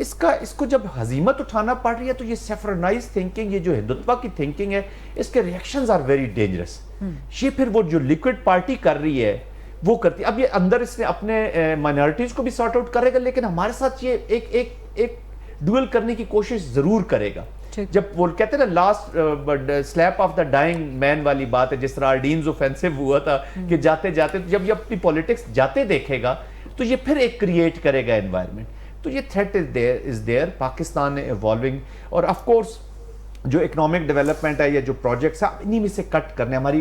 اس کو جب ہزیمت اٹھانا پڑ رہی ہے تو یہ سیفرنائز تھنکنگ، یہ جو ہندوتوا کی تھنکنگ ہے، اس کے ریئیکشنز آر ویری ڈینجرس. یہ پھر وہ جو لیکوڈ پارٹی کر رہی ہے وہ کرتی. اب یہ اندر اس نے اپنے مائنورٹیز کو بھی سارٹ آؤٹ کرے گا، لیکن ہمارے ساتھ یہ ایک ڈوئل کرنے کی کوشش ضرور کرے گا. جب وہ کہتے ہیں نا last sleep of the dying man والی بات ہے، جس طرح آرڈینز اوفینسو ہوا تھا کہ جاتے جاتے جب یہ اپنی پولیٹکس جاتے دیکھے گا تو یہ پھر ایک کریٹ کرے گا انوائرمنٹ. تو یہ threat is there. Pakistan evolving, اور آف کورس جو اکنامک ڈیولپمنٹ ہے یا جو پروجیکٹس ہیں انہی میں سے کٹ کرنے. ہماری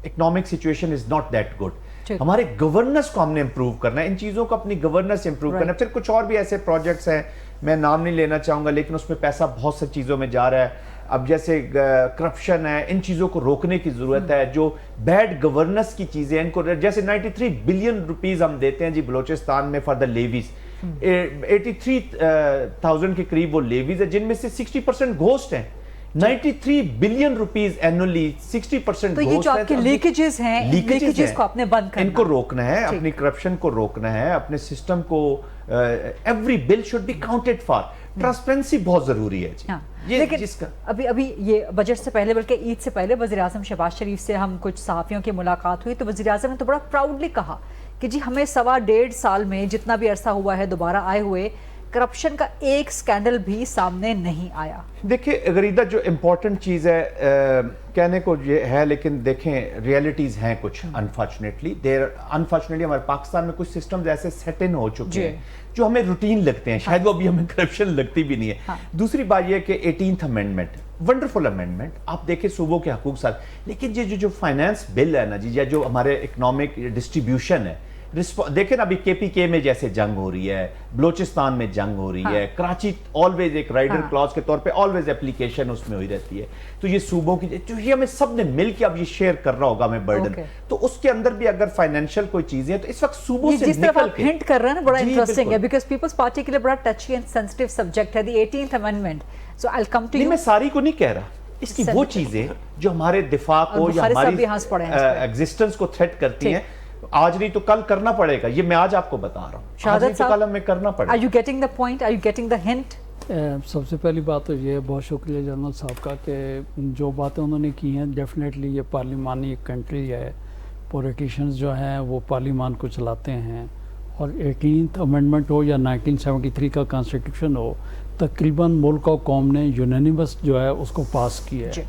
economic situation is not that good. ہمارے گورننس کو ہم نے امپروو کرنا ہے، ان چیزوں کو اپنی گورننس امپروو کرنا ہے. پھر کچھ اور بھی ایسے پروجیکٹس ہیں، میں نام نہیں لینا چاہوں گا، لیکن اس میں پیسہ بہت سی چیزوں میں جا رہا ہے. اب جیسے کرپشن ہے، ان چیزوں کو روکنے کی ضرورت ہے. جو بیڈ گورننس کی چیزیں ان کو، جیسے 93 بلین روپیز ہم دیتے ہیں جی بلوچستان میں فار دا لیویز. 83,000 کے قریب وہ لیویز ہے، جن میں سے 60% گھوسٹ ہیں. 93 بلین روپیز اینولی، 60% تو یہ جو آپ کے لیکیجز ہیں، لیکیجز کو آپ نے بند کرنا، ان کو روکنا ہے، اپنی کرپشن کو روکنا ہے، اپنے سسٹم کو. Every bill should be counted for. Transparency بہت ضروری ہے جی. لیکن ابھی یہ بجٹ سے پہلے، بلکہ عید سے پہلے وزیر اعظم شہباز شریف سے ہم کچھ صحافیوں کی ملاقات ہوئی تو وزیر اعظم نے تو بڑا پراؤڈلی کہا کہ جی ہمیں 1.5 سال میں جتنا بھی عرصہ ہوا ہے دوبارہ آئے ہوئے کرپشن کا ایک سکینڈل بھی سامنے نہیں آیا. دیکھیں غریدہ، جو امپورٹنٹ چیز ہے کہنے کو یہ ہے، لیکن دیکھیں ریئلٹیز ہیں کچھ. انفارچونیٹلی ہمارے پاکستان میں کچھ سسٹمز ایسے سیٹ ان ہو چکے ہیں جو ہمیں روٹین لگتے ہیں، شاید وہ ابھی ہمیں کرپشن لگتی بھی نہیں ہے. دوسری بات یہ کہ 18th امینڈمنٹ ونڈرفل امینڈمنٹ، آپ دیکھیں صوبوں کے حقوق ساتھ، لیکن یہ جو فائنانس بل ہے نا جی، یا جو ہمارے اکنامک ڈسٹریبیوشن ہے، دیکھیں نا ابھی KPK میں جیسے جنگ ہو رہی ہے، بلوچستان میں جنگ ہو رہی ہے، کراچی آلویز ایک رائڈر کلاس کے طور پہ آلویز اپلیکیشن اس میں ہوئی رہتی ہے. تو یہ صوبوں کی جو یہ ہمیں سب نے مل کے اب یہ شیئر کرنا ہوگا ہمیں برڈن. تو اس کے اندر بھی اگر فائنینشیل کوئی چیزیں ہیں تو اس وقت صوبوں سے جس طرف آپ ہنٹ کر رہے ہیں نا بڑا انٹرسٹنگ ہے، بیکاز پیپلز پارٹی کے لیے بڑا ٹچی اینڈ سینسٹیو سبجیکٹ ہے the 18th amendment. So I come to you. میں ساری کو نہیں کہہ رہا، اس کی وہ چیزیں جو ہمارے دفاع کو یا ہماری ایگزسٹنس کو تھریٹ کرتی ہیں، آج نہیں تو کل کرنا پڑے گا. یہ میں آج آپ کو بتا رہا ہوں، شہادت صاحب کل ہمیں کرنا پڑے گا. Are you getting the point? Are you getting the hint? سب سے پہلی بات تو یہ بہت شکریہ جنرل صاحب کا کہ جو باتیں انہوں نے کی ہیں، ڈیفینیٹلی یہ پارلیمانی ایک کنٹری ہے، پولیٹیشینز جو ہیں وہ پارلیمان کو چلاتے ہیں، اور 18th امینڈمنٹ ہو یا 1973 کا کانسٹیٹیوشن ہو، تقریباً ملک اور قوم نے یونینیمس جو ہے اس کو پاس کیا ہے.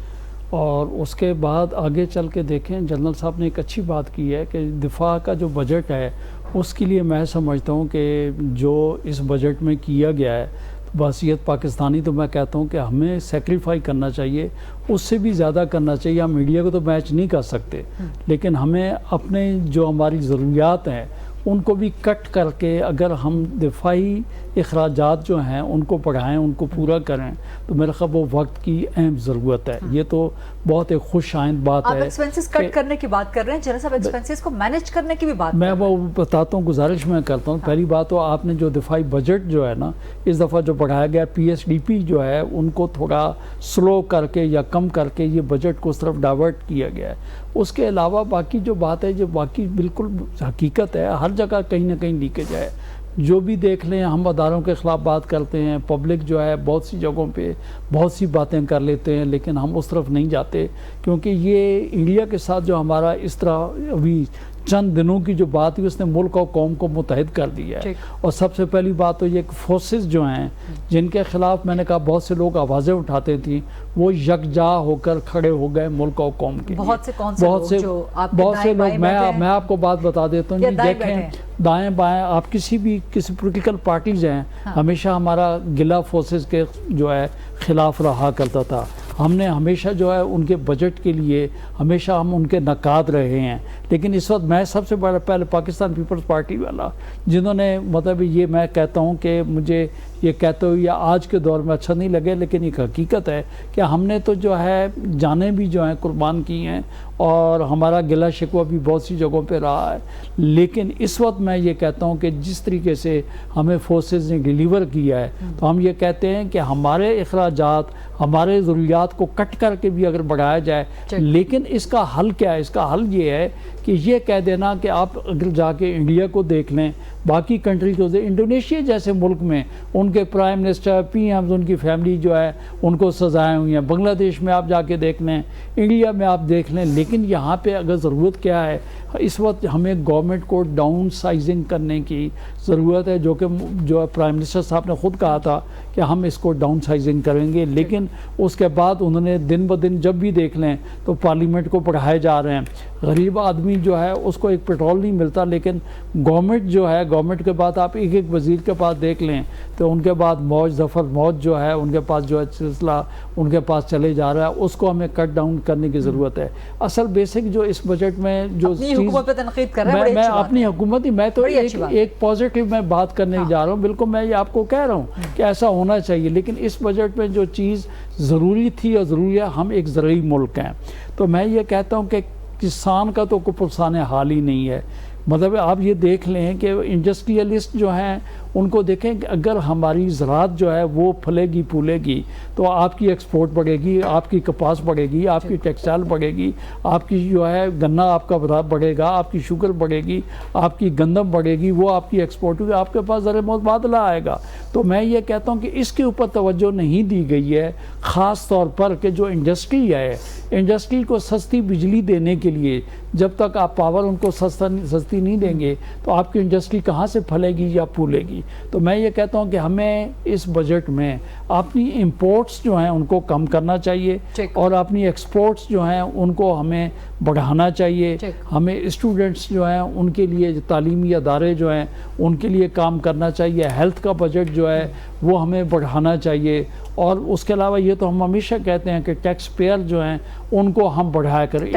اور اس کے بعد آگے چل کے دیکھیں، جنرل صاحب نے ایک اچھی بات کی ہے کہ دفاع کا جو بجٹ ہے اس کے لیے میں سمجھتا ہوں کہ جو اس بجٹ میں کیا گیا ہے بحیثیت پاکستانی، تو میں کہتا ہوں کہ ہمیں سیکریفائی کرنا چاہیے، اس سے بھی زیادہ کرنا چاہیے. ہم میڈیا کو تو میچ نہیں کر سکتے، لیکن ہمیں اپنے جو ہماری ضروریات ہیں ان کو بھی کٹ کر کے اگر ہم دفاعی اخراجات جو ہیں ان کو بڑھائیں، ان کو پورا کریں، تو میرے خیال وہ وقت کی اہم ضرورت ہے. یہ تو بہت ایک خوش آئند بات ہے. آپ ایکسپینسز کٹ کرنے کی بات کر رہے ہیں، جنرل صاحب ایکسپینسز کو مینیج کرنے کی بھی بات میں وہ بتاتا ہوں، گزارش میں کرتا ہوں. پہلی بات تو آپ نے جو دفاعی بجٹ جو ہے نا اس دفعہ جو بڑھایا گیا PSDP جو ہے ان کو تھوڑا سلو کر کے یا کم کر کے یہ بجٹ کو اس طرف ڈائیورٹ کیا گیا ہے. اس کے علاوہ باقی جو بات ہے جو باقی بالکل حقیقت ہے، ہر جگہ کہیں نہ کہیں لیکیج ہے. جو بھی دیکھ لیں، ہم اداروں کے خلاف بات کرتے ہیں، پبلک جو ہے بہت سی جگہوں پہ بہت سی باتیں کر لیتے ہیں، لیکن ہم اس طرف نہیں جاتے، کیونکہ یہ انڈیا کے ساتھ جو ہمارا اس طرح ابھی چند دنوں کی جو بات ہوئی اس نے ملک اور قوم کو متحد کر دیا ہے. اور سب سے پہلی بات تو یہ کہ فورسز جو ہیں جن کے خلاف میں نے کہا بہت سے لوگ آوازیں اٹھاتے تھیں، وہ یکجا ہو کر کھڑے ہو گئے ملک اور قوم کے. بہت سے لوگ میں آپ کو بات بتا دیتا ہوں، دیکھیں دائیں بائیں آپ کسی پولیٹیکل پارٹیز ہیں، ہمیشہ ہمارا گلہ فورسز کے جو ہے خلاف رہا کرتا تھا. ہم نے ہمیشہ جو ہے ان کے بجٹ کے لیے ہمیشہ ہم ان کے نقاد رہے ہیں. لیکن اس وقت میں سب سے پہلے پاکستان پیپلز پارٹی والا جنہوں نے مطلب یہ میں کہتا ہوں کہ مجھے یہ کہتے ہوئے آج کے دور میں اچھا نہیں لگے، لیکن ایک حقیقت ہے کہ ہم نے تو جو ہے جانیں بھی جو ہیں قربان کی ہیں اور ہمارا گلہ شکوہ بھی بہت سی جگہوں پہ رہا ہے. لیکن اس وقت میں یہ کہتا ہوں کہ جس طریقے سے ہمیں فورسز نے ڈیلیور کیا ہے، تو ہم یہ کہتے ہیں کہ ہمارے اخراجات ہمارے ضروریات کو کٹ کر کے بھی اگر بڑھایا جائے، لیکن اس کا حل کیا ہے؟ اس کا حل یہ ہے کہ یہ کہہ دینا کہ آپ اگر جا کے انڈیا کو دیکھ لیں، باقی کنٹری کو انڈونیشیا جیسے ملک میں ان کے پرائم منسٹر، پی ایم، ان کی فیملی جو ہے ان کو سزائیں ہوئی ہیں، بنگلہ دیش میں آپ جا کے دیکھ لیں، انڈیا میں آپ دیکھ لیں، لیکن یہاں پہ اگر ضرورت کیا ہے، اس وقت ہمیں گورنمنٹ کو ڈاؤن سائزنگ کرنے کی ضرورت ہے، جو پرائم منسٹر صاحب نے خود کہا تھا کہ ہم اس کو ڈاؤن سائزنگ کریں گے، لیکن اس کے بعد انہوں نے دن بدن جب بھی دیکھ لیں تو پارلیمنٹ کو بڑھائے جا رہے ہیں۔ غریب آدمی جو ہے اس کو ایک پیٹرول نہیں ملتا، لیکن گورنمنٹ جو ہے، گورنمنٹ کے بعد آپ ایک ایک وزیر کے پاس دیکھ لیں تو ان کے بعد موج ظفر موج جو ہے ان کے پاس جو ہے سلسلہ ان کے پاس چلے جا رہا ہے، اس کو ہمیں کٹ ڈاؤن کرنے کی ضرورت ہے۔ اصل بیسک جو اس بجٹ میں جو حکومت پہ تنقید کر رہے ہیں، میں اپنی حکومت ہی میں تو ایک پازیٹیو میں بات کرنے جا رہا ہوں، بالکل میں یہ آپ کو کہہ رہا ہوں کہ ایسا ہونا چاہیے، لیکن اس بجٹ میں جو چیز ضروری تھی اور ضروری ہے، ہم ایک زرعی ملک ہیں، تو میں یہ کہتا ہوں کہ کسان کا تو کوئی پرسان حال ہی نہیں ہے۔ مطلب آپ یہ دیکھ لیں کہ انڈسٹریلسٹ جو ہیں ان کو دیکھیں کہ اگر ہماری زراعت جو ہے وہ پھلے گی پھولے گی تو آپ کی ایکسپورٹ بڑھے گی، آپ کی کپاس بڑھے گی، آپ کی ٹیکسٹائل بڑھے گی، آپ کی جو ہے گنا آپ کا بڑھے گا، آپ کی شوگر بڑھے گی، آپ کی گندم بڑھے گی، وہ آپ کی ایکسپورٹ ہوگی، آپ کے پاس زر متبادلہ آئے گا۔ تو میں یہ کہتا ہوں کہ اس کے اوپر توجہ نہیں دی گئی ہے، خاص طور پر کہ جو انڈسٹری ہے، انڈسٹری کو سستی بجلی دینے کے لیے جب تک آپ پاور ان کو سستی نہیں دیں گے تو آپ کی انڈسٹری کہاں سے پھلے گی یا پھولے گی؟ تو میں یہ کہتا ہوں کہ ہمیں اس بجٹ میں اپنی امپورٹس جو ہیں ان کو کم کرنا چاہیے اور اپنی ایکسپورٹس جو ہیں ان کو ہمیں بڑھانا چاہیے۔ ہمیں اسٹوڈنٹس جو ہیں ان کے لیے تعلیمی ادارے جو ہیں ان کے لیے کام کرنا چاہیے، ہیلتھ کا بجٹ جو ہے وہ ہمیں بڑھانا چاہیے، اور اس کے علاوہ یہ تو ہم ہمیشہ کہتے ہیں کہ ٹیکس پیئر جو ہیں ان کو ہم بڑھایا کریں۔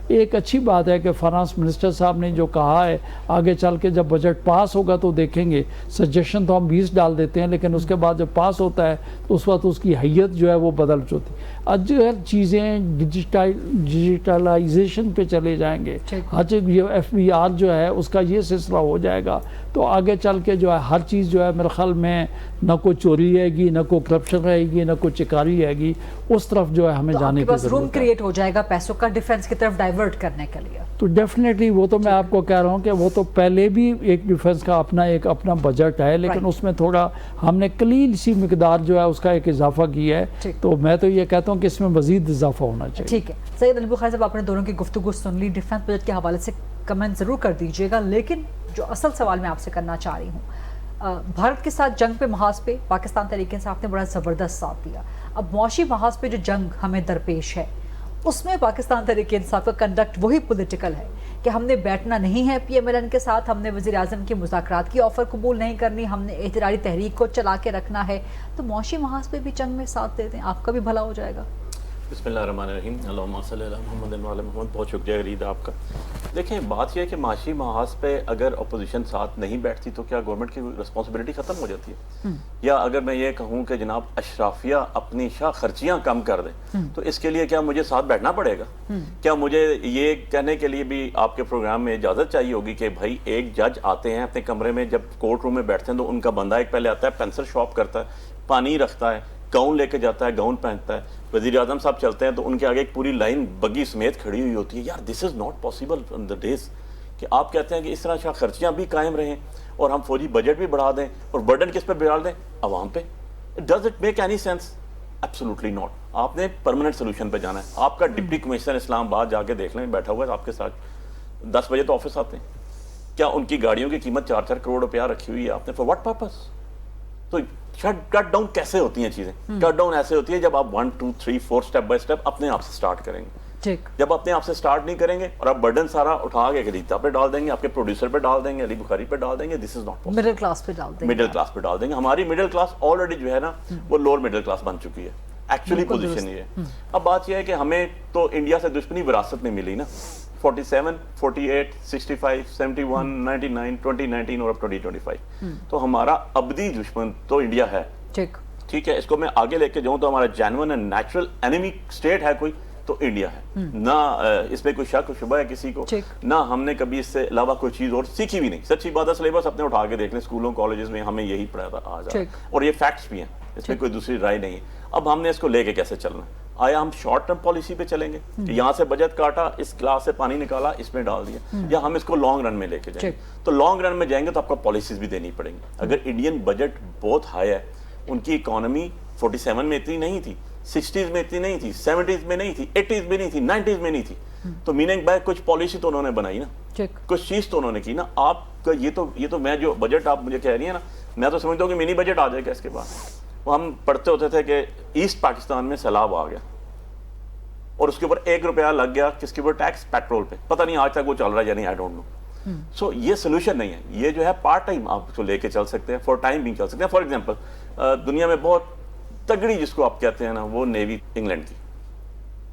ایک اچھی بات ہے کہ فائنانس منسٹر صاحب نے جو کہا ہے، آگے چل کے جب بجٹ پاس ہوگا تو دیکھیں گے، سجیشن تو ہم 20 ڈال دیتے ہیں لیکن اس کے بعد جب پاس ہوتا ہے تو اس وقت اس کی حیت جو ہے وہ بدل چکی۔ اگر چیزیں ڈیجیٹلائزیشن پہ چلے جائیں گے، یہ FBR جو ہے اس کا یہ سلسلہ ہو جائے گا تو آگے چل کے جو ہے ہر چیز جو ہے میرے خیال میں نہ کوئی چوری رہے گی، نہ کوئی کرپشن رہے گی، نہ کوئی چکاری رہے گی، اس طرف جو ہے ہمیں جانے کی ضرورت ہے۔ روم کریٹ ہو جائے گا پیسوں کا ڈیفنس کی طرف ڈائیورٹ کرنے کے لیے، تو ڈیفینیٹلی وہ تو میں آپ کو کہہ رہا ہوں کہ وہ تو پہلے بھی ایک ڈیفنس کا اپنا بجٹ ہے، لیکن اس میں تھوڑا ہم نے قلیل سی مقدار جو ہے اس کا ایک اضافہ کیا ہے، تو میں تو یہ کہتا ہوں کہ اس میں مزید اضافہ ہونا چاہیے۔ ٹھیک ہے سید علی بخاری صاحب، آپ نے دونوں کی گفتگو سن لی، ڈیفنس بجٹ کے حوالے سے کمنٹ ضرور کر دیجیے گا، لیکن جو اصل سوال میں آپ سے کرنا چاہ رہی ہوں، بھارت کے ساتھ جنگ پہ محاذ پہ پاکستان تحریک انصاف نے بڑا زبردست ساتھ دیا، اب معاشی محاذ پہ جو جنگ ہمیں درپیش ہے اس میں پاکستان تحریک انصاف کا کنڈکٹ وہی پولیٹیکل ہے کہ ہم نے بیٹھنا نہیں ہے PMLN کے ساتھ، ہم نے وزیر اعظم کی مذاکرات کی آفر قبول نہیں کرنی، ہم نے احتجاجی تحریک کو چلا کے رکھنا ہے، تو معاشی محاذ پہ بھی جنگ میں ساتھ دے دیں، آپ کا بھی بھلا ہو جائے گا۔ بسم اللہ الرحمن الرحیم، اللہم صلی علی محمد وعلی محمد۔ بہت شکریہ غرید آپ کا۔ دیکھیں بات یہ ہے کہ معاشی محاذ پہ اگر اپوزیشن ساتھ نہیں بیٹھتی تو کیا گورنمنٹ کی رسپانسبلٹی ختم ہو جاتی ہے؟ یا اگر میں یہ کہوں کہ جناب اشرافیہ اپنی شاہ خرچیاں کم کر دیں تو اس کے لیے کیا مجھے ساتھ بیٹھنا پڑے گا؟ کیا مجھے یہ کہنے کے لیے بھی آپ کے پروگرام میں اجازت چاہیے ہوگی کہ بھائی ایک جج آتے ہیں اپنے کمرے میں، جب کورٹ روم میں بیٹھتے ہیں تو ان کا بندہ ایک پہلے آتا ہے، پینسل شاپ کرتا ہے، پانی رکھتا ہے، گاؤن لے کے جاتا ہے، گاؤن پہنتا ہے، وزیر اعظم صاحب چلتے ہیں تو ان کے آگے ایک پوری لائن بگی سمیت کھڑی ہوئی ہوتی ہے۔ یار this is not possible in the days کہ آپ کہتے ہیں کہ اس طرح شاہ خرچیاں بھی قائم رہیں اور ہم فوجی بجٹ بھی بڑھا دیں اور برڈن کس پہ ڈال دیں؟ عوام پہ۔ Does it make any sense? Absolutely not. آپ نے پرماننٹ سولوشن پہ جانا ہے۔ آپ کا ڈپٹی کمشنر اسلام آباد جا کے دیکھ لیں، بیٹھا ہوا ہے آپ کے ساتھ، 10 بجے تو آفس آتے ہیں، کیا ان کی گاڑیوں کی قیمت 4-4 کروڑ روپیہ رکھی ہوئی ہے آپ نے؟ For what purpose? تو کٹ ڈاؤن کیسے ہوتی ہیں چیزیں؟ کٹ ڈاؤن ایسے ہوتی ہے جب آپ 1 2 3 4 اسٹیپ بائی اسٹیپ اپنے آپ سے سٹارٹ کریں گے۔ جب اپنے آپ سے سٹارٹ نہیں کریں گے اور آپ برڈن سارا اٹھا کے غریتا پہ ڈال دیں گے، آپ کے پروڈیوسر پہ ڈال دیں گے، علی بخاری پہ ڈال دیں گے، this is not possible. Middle class پہ ڈال دیں گے، مڈل کلاس پہ ڈال دیں گے۔ ہماری مڈل کلاس آلریڈی جو ہے نا وہ لوور مڈل کلاس بن چکی ہے، ایکچولی پوزیشن یہ ہے۔ اب بات یہ ہے کہ ہمیں تو انڈیا سے دشمنی وراثت میں ملی نا، 47 48 65 71 99 2019 اور اب 2025، تو ہمارا ابدی دشمن تو انڈیا ہے۔ ٹھیک ہے، اس کو میں آگے لے کے جاؤں تو ہمارا genuine and natural enemy state ہے کوئی تو انڈیا ہے، نہ اس میں کوئی شک و شبہ ہے کسی کو، نہ ہم نے کبھی اس سے علاوہ کوئی چیز اور سیکھی بھی نہیں۔ سچی بات ہے، سلیبس اپنے اٹھا کے دیکھ لیں، اسکولوں کالجز میں ہمیں یہی پڑھایا تھا آج، اور یہ فیکٹس بھی ہیں، اس میں کوئی دوسری رائے نہیں ہے۔ اب ہم نے اس کو لے کے کیسے چلنا ہے؟ آیا ہم شارٹ ٹرم پالیسی پہ چلیں گے کہ یہاں سے بجٹ کاٹا, اس گلاس سے پانی نکالا, اس میں ڈال دیا, یا ہم اس کو لانگ رن میں لے کے جائیں گے؟ تو لانگ رن میں جائیں گے تو آپ کو پالیسیز بھی دینی پڑیں گی. اگر انڈین بجٹ بہت ہائی ہے, ان کی اکانومی 47 میں اتنی نہیں تھی, 60s میں اتنی نہیں تھی, 70s میں نہیں تھی, 80s میں نہیں تھی, 90s میں نہیں تھی, تو میننگ بائی کچھ پالیسی تو انہوں نے بنائی نا, کچھ چیز تو انہوں نے کی نا. آپ کا یہ تو میں جو بجٹ آپ مجھے کہہ رہی ہیں نا, میں تو سمجھتا ہوں کہ منی بجٹ آ جائے گا اس کے بعد. وہ ہم پڑھتے ہوتے تھے کہ ایسٹ پاکستان میں سیلاب آ گیا اور اس کے اوپر ₹1 لگ گیا, کس کے اوپر ٹیکس, پیٹرول پہ. پتہ نہیں آج تک وہ چل رہا ہے یا نہیں, آئی ڈونٹ نو. سو یہ سولوشن نہیں ہے, یہ جو ہے پارٹ ٹائم آپ اس کو لے کے چل سکتے ہیں, فار ٹائم بھی چل سکتے ہیں. فار ایگزامپل دنیا میں بہت تگڑی جس کو آپ کہتے ہیں نا, وہ نیوی انگلینڈ کی,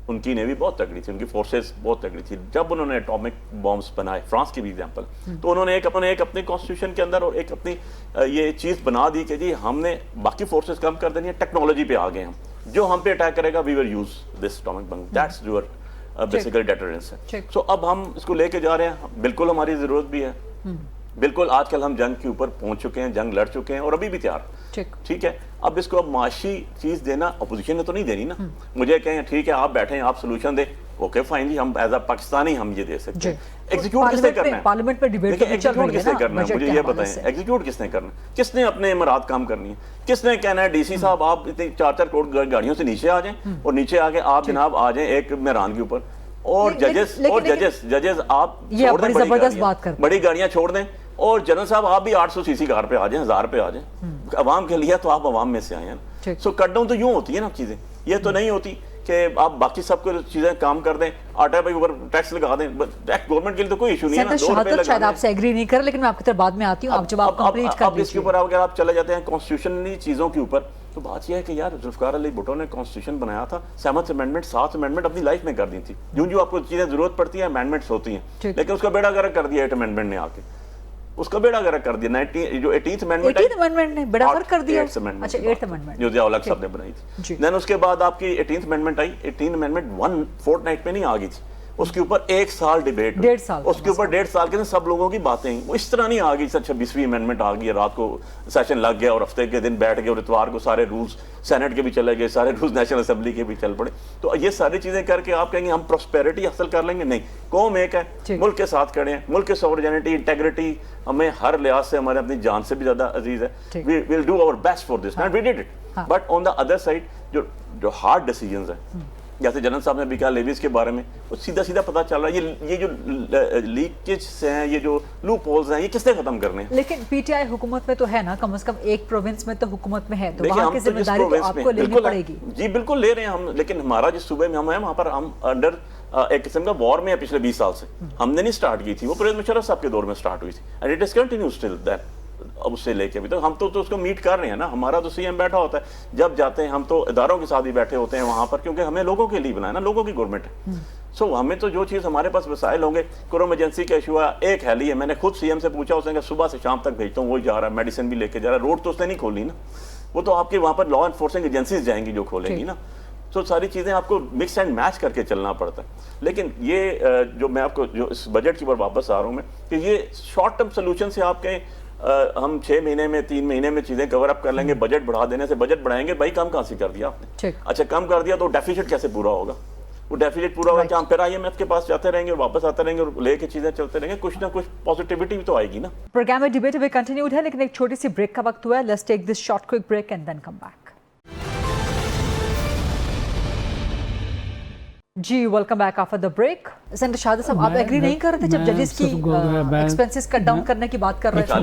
ان کی نیوی بہت تگڑی تھی, ان کی فورسز بہت تگڑی تھی. جب انہوں نے اٹامک بامبس بنائے, فرانس کی بھی ایگزامپل, تو انہوں نے ایک اپنے کانسٹیٹیوشن کے اندر اور ایک اپنی یہ چیز بنا دی کہ جی ہم نے باقی فورسز کم کر دینی ہے, ٹیکنالوجی پہ آ گئے ہم, جو ہم پہ اٹیک کرے گا we will use this atomic bomb, that's your basically deterrence ہے. سو اب ہم اس کو لے کے جا رہے ہیں, بالکل ہماری ضرورت بھی ہے, بالکل آج کل ہم جنگ کے اوپر پہنچ چکے ہیں, جنگ لڑ چکے ہیں اور ابھی بھی تیار. ٹھیک ہے, اب اس کو اب معاشی چیز دینا اپوزیشن نے تو نہیں دینی نا. مجھے کہیں ٹھیک ہے آپ بیٹھیں, آپ سولوشن دیں, اوکے فائن جی, ہم ایز اے پاکستانی ہم یہ دے سکتے ہیں. ایگزیکیوٹ کس نے کرنا ہے؟ پارلیمنٹ میں ڈیبیٹ ایگزیکیوٹ کس نے کرنا ہے, مجھے یہ بتائیں, ایگزیکیوٹ کس نے کرنا ہے؟ کس نے اپنے امارات کام کرنی ہے؟ کس نے کہنا ہے ڈی سی صاحب آپ اتنی 4 کروڑ گاڑیوں سے نیچے آ جائیں اور نیچے آ کے آپ جناب آ جائیں ایک میران کے اوپر, اور ججز آپ چھوڑ دیں, بڑی گاڑیاں چھوڑ دیں, اور جنرل صاحب آپ بھی 800 cc کار پہ آ جائیں, 1000 پہ آ جائیں, عوام کے لیے تو آپ عوام میں سے آئے ہیں. سو کٹ ڈاؤن تو یوں ہوتی ہے نا چیزیں, یہ تو نہیں ہوتی کہ آپ باقی سب کو چیزیں کام کر دیں, آٹا پہ اوپر ٹیکس لگا دیں. ٹیکس گورنمنٹ کے لیے تو کوئی ایشو نہیں ہے نا, 2 روپے لگا. شاید آپ سے ایگری نہیں کر, لیکن میں آپ کی طرف بعد میں آتی ہوں, آپ جب آپ کمپلیٹ کر اب اس کے اوپر اگر آپ چلے جاتے ہیں کانسٹیٹیوشنلی چیزوں کے اوپر, تو بات یہ ہے کہ یار ذوالفقار علی بھٹو نے کانسٹیٹیوشن بنایا تھا, 7th امینڈمنٹ 7th امینڈمنٹ اپنی لائف میں کر دی تھی. جو آپ کو چیزیں ضرورت پڑتی ہیں امینڈمنٹس ہوتی ہیں, لیکن اس کا بیڑا گرک کر دیا 8th امینڈمنٹ نے آ کے, اس کا بیڑا گرک کر دیا. جو 18th امینڈمنٹ نے بیڑا گرک کر دیا, اچھا 8th امینڈمنٹ جو ضیاء الحق صاحب نے بنائی تھی. دین اس کے بعد آپ کی 18th امینڈمنٹ آئی. 18th امینڈمنٹ 1 فورٹ پہ نہیں آ گئی تھی, اس کے اوپر 1 سال ڈیبیٹ, 1.5 سال, اس کے اوپر 1.5 سال کے سب لوگوں کی باتیں ہیں. وہ اس طرح نہیں آ گئی 26ویں امینڈمنٹ آ گئی, رات کو سیشن لگ گیا اور ہفتے کے دن بیٹھ گئے اور اتوار کو سارے رولز سینٹ کے بھی چلے گئے, سارے رولز نیشنل اسمبلی کے بھی چل پڑے. تو یہ ساری چیزیں کر کے آپ کہیں گے ہم پراسپیرٹی حاصل کر لیں گے, نہیں. قوم ایک ہے, ملک کے ساتھ کھڑے ہیں, ملک کے سوورینٹی انٹیگریٹی ہمیں ہر لحاظ سے ہمارے اپنی جان سے بھی زیادہ عزیز ہے. We will do our best for this and we did it. But on the other side جو ہارڈ ڈیسیجنز ہیں, جیسے جنرل صاحب نے بھی کہا لیویز کے بارے میں, وہ سیدھا پتہ چل رہا ہے یہ جو لیکیج ہیں, یہ جو لوپ ہولز ہیں, یہ کس نے ختم کرنے ہیں. لیکن پی ٹی آئی حکومت میں تو ہے نا, کم از کم ایک پروونس میں تو حکومت میں ہے, تو وہاں کی ذمہ داری تو آپ کو لینی پڑے گی. جی بالکل لے رہے ہیں ہم, لیکن ہمارا جس صوبے میں ہم ہیں وہاں پر ہم انڈر ایک قسم کا وار میں ہے پچھلے 20 سال سے. ہم نے نہیں سٹارٹ کی تھی, وہ پرویز مشرف صاحب کے دور میں سٹارٹ ہوئی تھی, and it is continue still that. اب اس سے لے کے ابھی تک ہم تو اس کو میٹ کر رہے ہیں نا. ہمارا تو سی ایم بیٹھا ہوتا ہے, جب جاتے ہیں ہم تو اداروں کے ساتھ ہی بیٹھے ہوتے ہیں وہاں پر, کیونکہ ہمیں لوگوں کے لیے بنایا نا, لوگوں کی گورنمنٹ ہے. سو ہمیں تو جو چیز ہمارے پاس وسائل ہوں گے, کورونا ایجنسی کا ایشو ہے, ایک ہیلی ہے, میں نے خود سی ایم سے پوچھا, اس نے کہ صبح سے شام تک بھیجتا ہوں, وہی جا رہا ہے, میڈیسن بھی لے کے جا رہا ہے. روڈ تو اس نے نہیں کھولی نا, وہ تو آپ کے وہاں پر لا انفورسنگ ایجنسیز جائیں گی جو کھولیں گی نا. تو ساری چیزیں آپ کو مکس اینڈ میچ کر کے چلنا پڑتا ہے. لیکن یہ جو میں آپ کو جو اس بجٹ کی پر واپس آ رہا ہوں میں, کہ یہ شارٹ ٹرم سولوشن سے آپ کہیں ہم 6 مہینے میں 3 مہینے میں چیزیں کور اپ کر لیں گے, بجٹ بڑھا دینے سے بجٹ بڑھائیں گے, بھائی کم کہاں سے کر دیا آپ نے. اچھا کم کر دیا تو ڈیفیسٹ کیسے پورا ہوگا؟ وہ ڈیفیسٹ پورا ہوگا کہ ہم پھر IMF کے پاس جاتے رہیں گے اور واپس آتے رہیں گے اور لے کے چیزیں چلتے رہیں گے, کچھ نہ کچھ پازیٹیوٹی بھی تو آئے گی نا. پروگرام میں ڈیبیٹ ابھی کنٹینیوڈ ہے, لیکن ایک چھوٹی سی بریک کا وقت ہوا ہے. Let's take this short quick break and then come back. جی welcome back after the break. Senator Shahid صاحب, آپ ایگری نہیں کر رہے تھے جب ججز کی ایکسپینسز کٹ ڈاؤن کرنے کی بات کر رہے تھے؟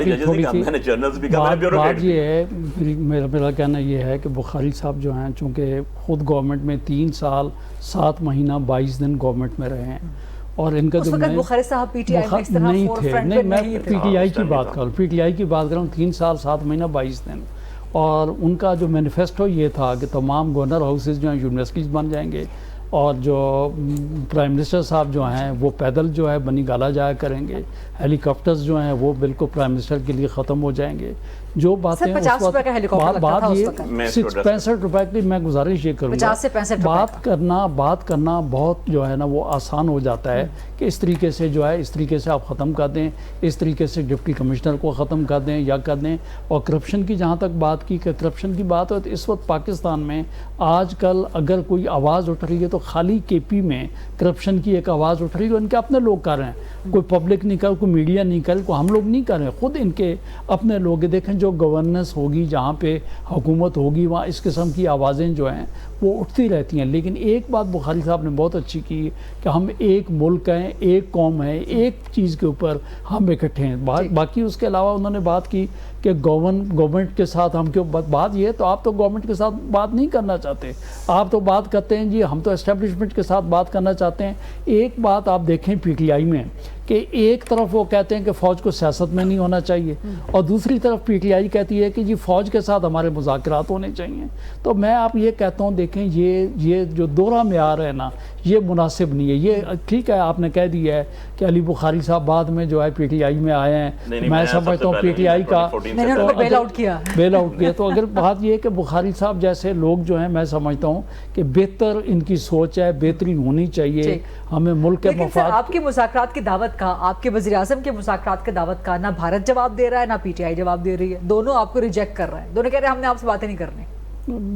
بات یہ ہے, میرا کہنا یہ ہے کہ بخاری صاحب جو ہیں, چونکہ خود گورنمنٹ میں 3 سال 7 مہینہ 22 دن گورنمنٹ میں رہے ہیں, اور ان کا جو بخاری صاحب پی ٹی آئی میں اس طرح نہیں تھے, نہیں میں پی ٹی آئی کی بات کر رہا ہوں, 3 سال 7 مہینہ 22 دن. اور ان کا جو مینیفیسٹو یہ تھا کہ تمام گورنر ہاؤسز جو ہیں یونیورسٹیز بن جائیں گے, اور جو پرائم منسٹر صاحب جو ہیں وہ پیدل جو ہے بنی گالا جایا کریں گے, ہیلی کاپٹرز جو ہیں وہ بالکل پرائم منسٹر کے لیے ختم ہو جائیں گے, جو باتیں 50 روپے کا ہیلی کاپٹر لگتا تھا اس وقت۔ میں اس کو address 65 روپے کی میں گزارش یہ کروں 50 سے 65 گا بات کرنا بہت جو ہے نا وہ آسان ہو جاتا ہے کہ اس طریقے سے جو ہے اس طریقے سے آپ ختم کر دیں، اس طریقے سے ڈپٹی کمشنر کو ختم کر دیں یا کر دیں۔ اور کرپشن کی جہاں تک بات کی کہ کرپشن کی بات ہو تو اس وقت پاکستان میں آج کل اگر کوئی آواز اٹھ رہی ہے تو خالی کے پی میں کرپشن کی ایک آواز اٹھ رہی ہے، ان کے اپنے لوگ کر رہے ہیں، کوئی پبلک نہیں کر، کوئی میڈیا نہیں کر، کوئی ہم لوگ نہیں کر رہے ہیں، خود ان کے اپنے لوگ دیکھیں جو گورننس ہوگی جہاں پہ حکومت ہوگی وہاں اس قسم کی آوازیں جو ہیں وہ اٹھتی رہتی ہیں۔ لیکن ایک بات بخاری صاحب نے بہت اچھی کی کہ ہم ایک ملک ہیں، ایک قوم ہے، ایک چیز کے اوپر ہم اکٹھے ہیں۔ باقی اس کے علاوہ انہوں نے بات کی کہ گورنمنٹ کے ساتھ ہم کیوں بات یہ ہے تو آپ تو گورنمنٹ کے ساتھ بات نہیں کرنا چاہتے، آپ تو بات کرتے ہیں جی ہم تو اسٹیبلشمنٹ کے ساتھ بات کرنا چاہتے ہیں۔ ایک بات آپ دیکھیں پی ٹی آئی میں کہ ایک طرف وہ کہتے ہیں کہ فوج کو سیاست میں نہیں ہونا چاہیے اور دوسری طرف پی ٹی آئی کہتی ہے کہ جی فوج کے ساتھ ہمارے مذاکرات ہونے چاہیے۔ تو میں آپ یہ کہتا ہوں دیکھیں یہ جو دورہ معیار ہے نا یہ مناسب نہیں ہے۔ یہ ٹھیک ہے آپ نے کہہ دیا ہے کہ علی بخاری صاحب بعد میں جو ہے پی ٹی آئی میں آئے ہیں، میں سمجھتا ہوں پی ٹی آئی کا بیل آؤٹ کیا تو اگر بات یہ ہے کہ بخاری صاحب جیسے لوگ جو ہیں میں سمجھتا ہوں کہ بہتر ان کی سوچ ہے، بہترین ہونی چاہیے، ہمیں ملک کے لیکن سر آپ کی مذاکرات کی دعوت کا، آپ کے وزیر اعظم کے مذاکرات کی دعوت کا نہ بھارت جواب دے رہا ہے نہ پی ٹی آئی جواب دے رہی ہے، دونوں آپ کو ریجیکٹ کر رہے ہیں، دونوں کہہ رہے ہیں ہم نے آپ سے باتیں نہیں کرنی۔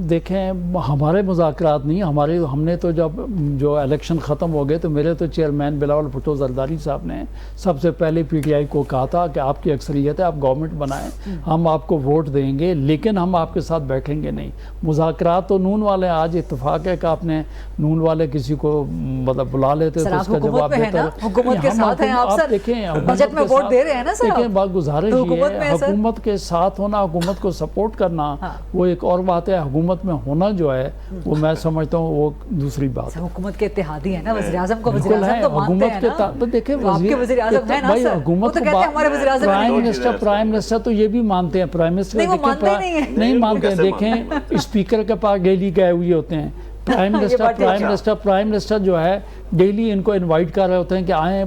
دیکھیں ہمارے مذاکرات نہیں، ہم نے تو جب جو الیکشن ختم ہو گئے تو میرے تو چیئرمین بلاول بھٹو زرداری صاحب نے سب سے پہلے پی ٹی آئی کو کہا تھا کہ آپ کی اکثریت ہے، آپ گورنمنٹ بنائیں، ہم آپ کو ووٹ دیں گے لیکن ہم آپ کے ساتھ بیٹھیں گے نہیں۔ مذاکرات تو نون والے آج اتفاق ہے کہ آپ نے نون والے کسی کو مطلب بلا لیتے تو اس کا جواب بہتر حکومت کے ساتھ ہیں آپ سر، بجٹ میں ووٹ دے رہے ہیں نا سر۔ دیکھیں بات گزارش یہ ہے حکومت کے ساتھ ہونا، حکومت کو سپورٹ کرنا وہ ایک اور بات ہے، حکومت میں ہونا جو ہے وہ میں سمجھتا ہوں وہ دوسری بات ہے۔ حکومت کے اتحادی ہیں نا وزیر اعظم کو، وزیر اعظم تو مانتے ہیں نا، تو دیکھیں آپ کے وزیر اعظم ہیں نا سر، حکومت وہ تو کہتے ہیں ہمارے وزیر اعظم پرائم منسٹر تو یہ بھی مانتے ہیں، پرائم منسٹر نہیں مانتے ہیں۔ دیکھیں اسپیکر کے پاس ڈیلی گئے ہوئے ہوتے ہیں، پرائم منسٹر جو ہے ڈیلی ان کو انوائٹ کر رہے ہوتے ہیں کہ آئیں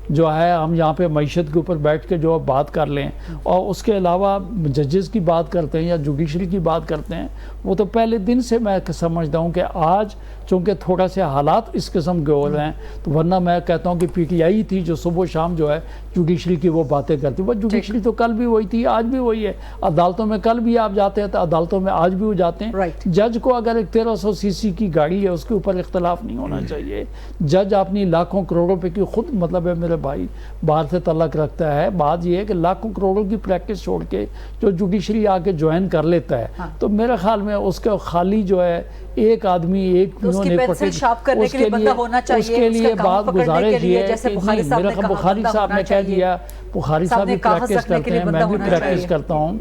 جو ہے ہم یہاں پہ معیشت کے اوپر بیٹھ کے جو بات کر لیں، اور اس کے علاوہ ججز کی بات کرتے ہیں یا جوڈیشری کی بات کرتے ہیں، وہ تو پہلے دن سے میں سمجھتا ہوں کہ آج چونکہ تھوڑا سے حالات اس قسم کے ہو رہے ہیں تو ورنہ میں کہتا ہوں کہ پی ٹی آئی تھی جو صبح و شام جو ہے جوڈیشری کی وہ باتیں کرتی، وہ جوڈیشری تو کل بھی وہی تھی آج بھی وہی ہے، عدالتوں میں کل بھی آپ جاتے ہیں تو عدالتوں میں آج بھی وہ جاتے ہیں۔ جج کو اگر ایک 1300 سی سی کی گاڑی ہے اس کے اوپر اختلاف نہیں ہونا چاہیے، جج اپنی لاکھوں کروڑوں روپے کی خود مطلب ہے میرے بھائی باہر سے تعلق رکھتا ہے، بات یہ ہے کہ لاکھوں کروڑوں کی پریکٹس چھوڑ کے جو جوڈیشری آ کے جوائن کر لیتا ہے تو میرے خیال میں اس کا خالی جو ہے ایک آدمی ایک کرنے کے لیے بندہ ہونا چاہیے، اس کے لیے بات گزارش یہ ہے کہ میرا بخاری صاحب نے کہہ دیا، بخاری صاحب بھی پریکٹس کرتے ہیں، میں بھی پریکٹس کرتا ہوں،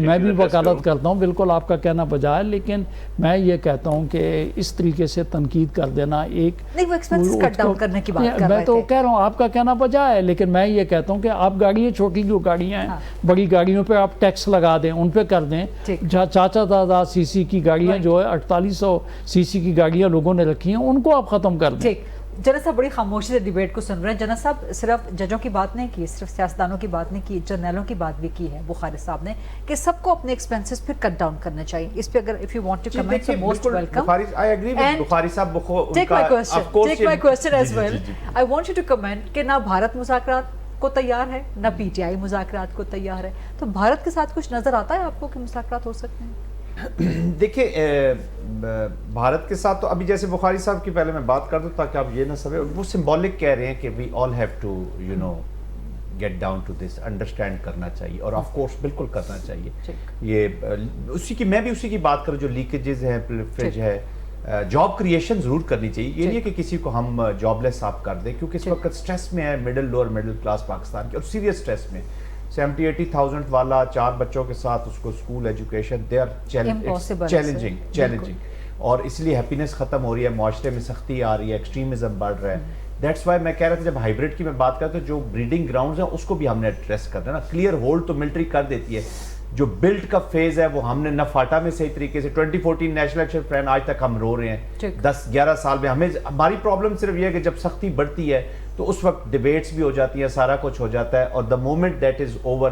میں بھی وکالت کرتا ہوں، بالکل آپ کا کہنا بجا ہے، لیکن میں یہ کہتا ہوں کہ اس طریقے سے تنقید کر دینا ایک میں تو کہہ رہا ہوں آپ کا کہنا بجا ہے، لیکن میں یہ کہتا ہوں کہ آپ گاڑیاں چھوٹی جو گاڑیاں ہیں بڑی گاڑیوں پہ آپ ٹیکس لگا دیں، ان پہ کر دیں، چاچا دادا سی سی کی گاڑیاں جو ہے 4800 سی سی کی گاڑیاں لوگوں نے رکھی ہیں ان کو آپ ختم کر دیں۔ جنرل صاحب بڑی خاموشی سے ڈیبیٹ کو سن رہے ہیں، جنرل صاحب صرف ججوں کی بات نہیں کی، صرف سیاستدانوں کی بات نہیں کی، جرنیلوں کی بات بھی کی ہے بخاری صاحب نے کہ سب کو اپنے ایکسپینسز پھر کٹ ڈاؤن کرنا چاہیے۔ اس پہ اگر if you want to comment so most welcome. I agree with بخاری صاحب، take my question as well. I want you to comment کہ نہ بھارت مذاکرات کو تیار ہے نہ پی ٹی آئی مذاکرات کو تیار ہے، تو بھارت کے ساتھ کچھ نظر آتا ہے آپ کو کہ مذاکرات ہو سکتے ہیں؟ دیکھیں بھارت کے ساتھ تو ابھی جیسے بخاری صاحب کی پہلے میں بات کر دوں تاکہ آپ یہ نہ سمجھیں، وہ سمبولک کہہ رہے ہیں کہ we all have to get down to this، understand کرنا چاہیے اور آف کورس بالکل کرنا چاہیے۔ یہ اسی کی میں بھی اسی کی بات کروں، جو لیکیجز ہیں، پلیفریج ہے، جاب کریشن ضرور کرنی چاہیے، یہ نہیں کہ کسی کو ہم جاب لیس آپ کر دیں، کیونکہ اس وقت سٹریس میں ہے middle lower middle class Pakistan کی، اور سیریس سٹریس میں 70-80,000 والا 4 بچوں کے ساتھ اس کو school education they are challenging, اور اس لیے ہیپینس ختم ہو رہی ہے، معاشرے میں سختی آ رہی ہے، ایکسٹریمزم بڑھ رہا ہے۔ دیٹس وائی میں کہہ رہا تھا جب ہائیبریڈ کی میں بات کرتا ہوں، جو بریڈنگ گراؤنڈز ہیں اس کو بھی ہم نے ایڈریس کرنا ہے نا۔ کلیئر ہولڈ تو ملٹری کر دیتی ہے، جو بلڈ کا فیز ہے وہ ہم نے نہ فاٹا میں صحیح طریقے سے 2014 نیشنل الیکشن پلان آج تک ہم رو رہے ہیں 10-11 سال میں۔ ہماری پرابلم صرف یہ ہے کہ جب سختی بڑھتی ہے تو اس وقت ڈیبیٹس بھی ہو جاتی ہیں، سارا کچھ ہو جاتا ہے، اور the moment that is over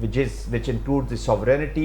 which includes the sovereignty,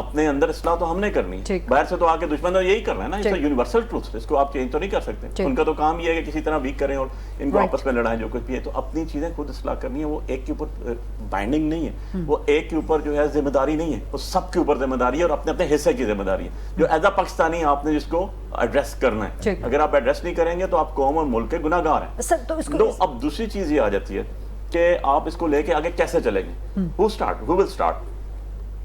اپنے اندر اصلاح تو ہم نے کرنی ہے, ٹھیک. باہر سے تو آگے دشمن تو یہی کر رہے ہیں نا, ٹھیک. اس یونیورسل ٹروتھ, اس کو آپ چینج تو نہیں کر سکتے. ٹھیک. ان کا تو کام یہ ہے کہ کسی طرح ویک کریں اور ان کو Right. آپس میں لڑائیں جو کچھ بھی ہے. تو اپنی چیزیں خود اصلاح کرنی ہے, وہ ایک کے اوپر بائنڈنگ نہیں ہے, وہ ایک کے اوپر جو ہے ذمہ داری نہیں ہے, وہ سب کے اوپر ذمہ داری ہے اور اپنے اپنے حصے کی ذمہ داری ہے جو ایز اے پاکستانی آپ نے جس کو ایڈریس کرنا ہے. ٹھیک. اگر آپ ایڈریس نہیں کریں گے تو آپ قوم اور ملک کے گناہ گار ہیں. سر تو اس کو تو اب دوسری چیز یہ آ جاتی ہے کہ آپ اس کو لے کے آگے کیسے چلیں گے. who will start?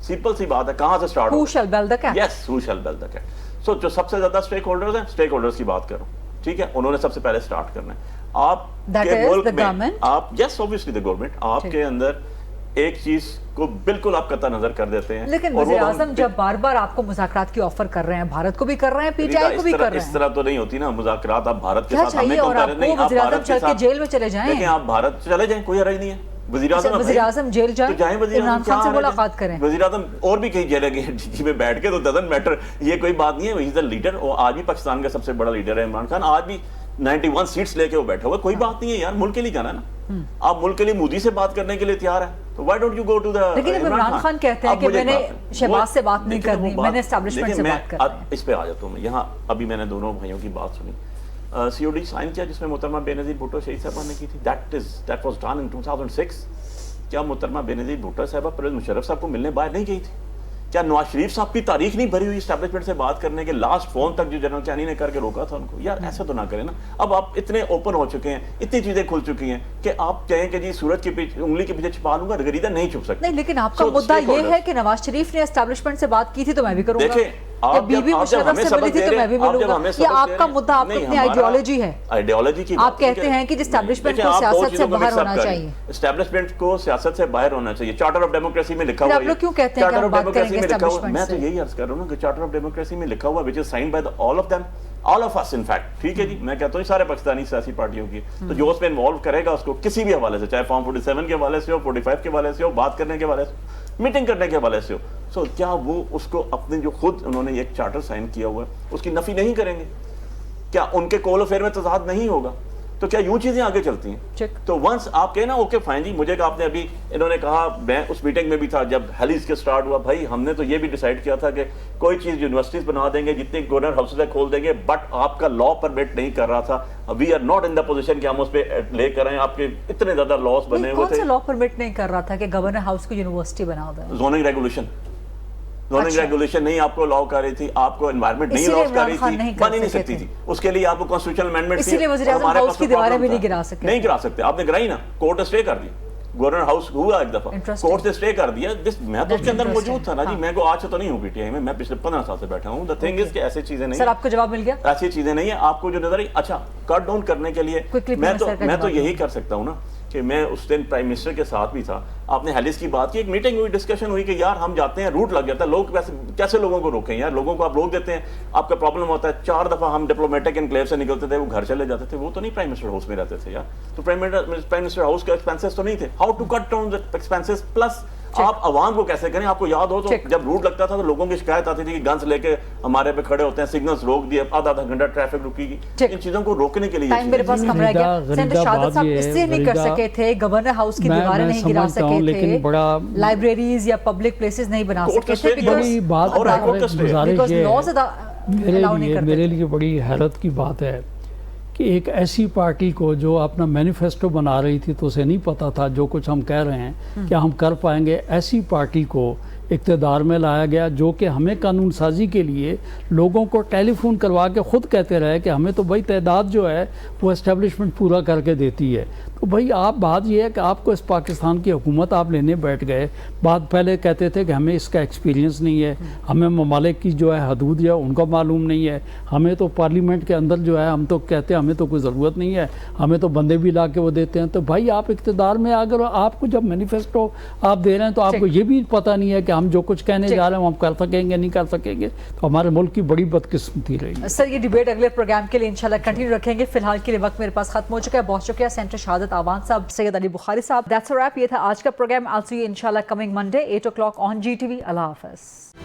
سمپل سی بات ہے, کہاں سے اسٹارٹ who ہوگا؟ shall bell the cat? Yes, who shall bell the cat. So جو سب سے زیادہ اسٹیک ہولڈرز ہیں, اسٹیک ہولڈرز کی بات کروں, ٹھیک ہے, انہوں نے سب سے پہلے اسٹارٹ کرنا ہے. آپ That کے is ملک the میں government. آپ یس obviously the government, آپ ٹھیک. کے اندر ایک چیز کو بالکل آپ قطع نظر کر دیتے ہیں. لیکن اور وہ وزیر اعظم جب بار بار آپ کو مذاکرات کی آفر کر رہے ہیں, بھارت کو بھی کر رہے ہیں, پی ٹی آئی کو بھی کر رہے اس ہیں, طرح تو نہیں ہوتی نا مذاکرات. آپ بھارت کے کیا ساتھ ہمیں چاہیے؟ اور آپ compare نہیں, کو آپ وزیر اعظم بھارت کے چل کے ساتھ جیل میں چلے جائیں. دیکھیں, آپ بھارت چلے جائیں, کوئی حرج نہیں ہے. وزیر اعظم وزیر اعظم جیل جائیں, تو جائیں وزیر عمران اعظم, خان سے کیا ملاقات کریں. وزیر اعظم اور بھی کہیں جیلیں گے ڈی میں بیٹھ کے, تو ڈزنٹ میٹر, یہ کوئی بات نہیں ہے. ہی از اے لیڈر, وہ آج بھی پاکستان کا سب سے بڑا لیڈر ہے عمران خان, آج بھی 91 سیٹس لے کے وہ بیٹھا ہوا, کوئی بات نہیں ہے یار, ملک کے لیے جانا ہے نا. آپ ملک کے لیے مودی سے بات کرنے کے لیے تیار ہے, تو why don't you go to the. لیکن عمران خان کہتے ہیں کہ میں نے شہباز سے بات نہیں کرنی, میں نے اسٹیبلشمنٹ سے بات کرنی ہے. اس پہ آ جاتا ہوں میں. یہاں ابھی میں نے دونوں بھائیوں کی بات سنی, سی او ڈی سائن کیا جس میں محترمہ بے نظیر بھٹو شہید صاحبہ نے کی تھی. That was done in 2006. کیا محترمہ بے نظیر بھٹو صاحبہ پرویز مشرف صاحب کو ملنے باہر نہیں گئی تھی؟ کیا نواز شریف صاحب کی تاریخ نہیں بھری ہوئی اسٹیبلشمنٹ سے بات کرنے کے؟ لاسٹ فون تک جو جنرل چانی نے کر کے روکا تھا ان کو. یار ایسا تو نہ کریں نا. اب آپ اتنے اوپن ہو چکے ہیں, اتنی چیزیں کھل چکی ہیں کہ آپ کہیں کہ جی سورج کے پیچھے انگلی کے پیچھے چھپا لوں گا, غریدہ نہیں چھپ سکتے. نہیں, لیکن آپ کا مدعا یہ ہے کہ نواز شریف نے اسٹیبلشمنٹ سے بات کی تھی تو میں بھی کروں گا, دیکھیں بی بی مشرف سے ملی تھی تو میں بھی ملوں گا. یہ آپ کا مدعا, آپ کی اپنی آئیڈیالوجی ہے. آئیڈیالوجی کی آپ کہتے ہیں کہ اسٹیبلشمنٹ کو سیاست سے باہر ہونا چاہیے. اسٹیبلشمنٹ کو سیاست سے باہر ہونا چاہیے. چارٹر آف ڈیموکریسی میں لکھا ہوا ہے. آپ لوگ کیوں کہتے ہیں کہ ہم بات کریں گے اسٹیبلشمنٹ میں سے؟ تو یہی عرض کر رہا ہوں کہ چارٹر آف ڈیموکریسی میں لکھا ہوا which is signed by all of them, all of us in fact, ٹھیک ہے جی. میں کہتا ہوں سارے پاکستانی سیاسی پارٹیوں کی, تو جو اس میں انوالو کرے گا اس کو کسی بھی حوالے سے, چاہے فارم 47 کے حوالے سے ہو, 45 کے حوالے سے ہو, بات کرنے کے حوالے سے, میٹنگ کرنے کے حوالے سے ہو, سو کیا وہ اس کو اپنے جو خود انہوں نے ایک چارٹر سائن کیا ہوا ہے اس کی نفی نہیں کریں گے؟ کیا ان کے کول افیئر میں تضاد نہیں ہوگا؟ تو کیا یوں چیزیں آگے چلتی ہیں؟ تو ونس آپ کہیں نا اوکے فائن جی, مجھے آپ نے ابھی انہوں نے کہا, میں اس میٹنگ میں بھی تھا جب ہیلیز کے سٹارٹ ہوا, بھائی ہم نے تو یہ بھی ڈیسائیڈ کیا تھا کہ کوئی چیز یونیورسٹیز بنا دیں گے, جتنے گورنر ہاؤسز کھول دیں گے, بٹ آپ کا لا پرمٹ نہیں کر رہا تھا. We are not in the position کہ ہم اس پہ لے کر آئیں. آپ کے اتنے زیادہ لاس بنے ہوئے تھے. کون سا لا پرمٹ نہیں کر رہا تھا کہ گورنر ہاؤس کو یونیورسٹی بنا دیں؟ زوننگ ریگولیشن, زوننگ ریگولیشن نہیں آپ کو الاؤ کر رہی تھی, آپ کو انوائرمنٹ نہیں الاؤ کر رہی تھی, بن ہی نہیں سکتی تھی. اس کے لیے آپ کو کانسٹیٹیوشنل امینڈمنٹ اسی لیے وزیر اعظم ہاؤس کی دیواریں بھی نہیں گرا سکتے. نہیں گرا سکتے, آپ نے گرائی نا, کورٹ نے اسٹے کر دی. گورنر ہاؤس ہوا ایک دفعہ, کورٹ سے اسٹے کر دیا. میں تو اس کے اندر موجود تھا نا جی, میں کو آج سے تو نہیں ہوں پی ٹی آئی میں پچھلے 15 سال سے بیٹھا ہوں. دا تھنگ از کہ ایسی چیزیں نہیں. سر آپ کو جواب مل گیا؟ ایسی چیزیں نہیں ہیں. آپ کو جو نظر آئی, اچھا کٹ ڈاؤن کرنے کے لیے میں تو یہی کر سکتا ہوں نا کہ میں اس دن پرائم منسٹر کے ساتھ بھی تھا. آپ نے ہیلیز کی بات کی, ایک میٹنگ ہوئی, ڈسکشن ہوئی کہ یار ہم جاتے ہیں, روٹ لگ جاتا ہے, لوگ کیسے لوگوں کو روکیں یار, لوگوں کو آپ روک دیتے ہیں, آپ کا پرابلم ہوتا ہے. 4 دفعہ ہم ڈپلومیٹک انکلیو سے نکلتے تھے, وہ گھر چلے جاتے تھے, وہ تو نہیں پرائم منسٹر ہاؤس میں رہتے تھے یار. تو پرائم منسٹر ہاؤس کے ایکسپینسز تو نہیں تھے. How to cut down expenses, plus آپ عوام کو کیسے کریں. آپ کو یاد ہو تو جب روٹ لگتا تھا تو لوگوں کی شکایت آتی تھی کہ گنز لے کے ہمارے پہ کھڑے ہوتے ہیں, سگنلز روک دیے, آدھا گھنٹہ ٹریفک رکی گی. ان چیزوں کو روکنے کے لیے ٹائم میرے پاس کم رہ گیا. سینٹر شہادت صاحب اس لیے نہیں کر سکے تھے, گورنر ہاؤس کی دیواریں نہیں گرا سکے تھے, لائبریریز یا پبلک پلیسز نہیں بنا سکے تھے, میرے لیے بڑی حیرت کی بات ہے کہ ایک ایسی پارٹی کو جو اپنا مینیفیسٹو بنا رہی تھی تو اسے نہیں پتا تھا جو کچھ ہم کہہ رہے ہیں کیا ہم کر پائیں گے. ایسی پارٹی کو اقتدار میں لایا گیا جو کہ ہمیں قانون سازی کے لیے لوگوں کو ٹیلی فون کروا کے خود کہتے رہے کہ ہمیں تو بھائی تعداد جو ہے وہ اسٹیبلشمنٹ پورا کر کے دیتی ہے. تو بھائی آپ بات یہ ہے کہ آپ کو اس پاکستان کی حکومت آپ لینے بیٹھ گئے. بات پہلے کہتے تھے کہ ہمیں اس کا ایکسپیرینس نہیں ہے, ہمیں ممالک کی جو ہے حدود جو ہے ان کو معلوم نہیں ہے, ہمیں تو پارلیمنٹ کے اندر جو ہے ہم تو کہتے ہیں ہمیں تو کوئی ضرورت نہیں ہے, ہمیں تو بندے بھی لا کے وہ دیتے ہیں. تو بھائی آپ اقتدار میں اگر آپ کو جب مینیفیسٹو آپ دے رہے ہیں تو آپ کو یہ بھی پتہ نہیں ہے کہ ہم جو کچھ کہنے جا رہے ہیں ہم کر سکیں گے نہیں کر سکیں گے, تو ہمارے ملک کی بڑی بدقسمتی رہی. سر یہ ڈیبیٹ اگلے پروگرام کے لیے انشاءاللہ کنٹینیو رکھیں گے. فی الحال کے لیے وقت میرے پاس ختم ہو چکا ہے. بہت شکریہ سینٹر شہادت آوان صاحب, سید علی بخاری صاحب. That's a wrap. یہ تھا آج کا programme. I'll see you inshallah coming Monday 8 o'clock on GTV. اللہ حافظ.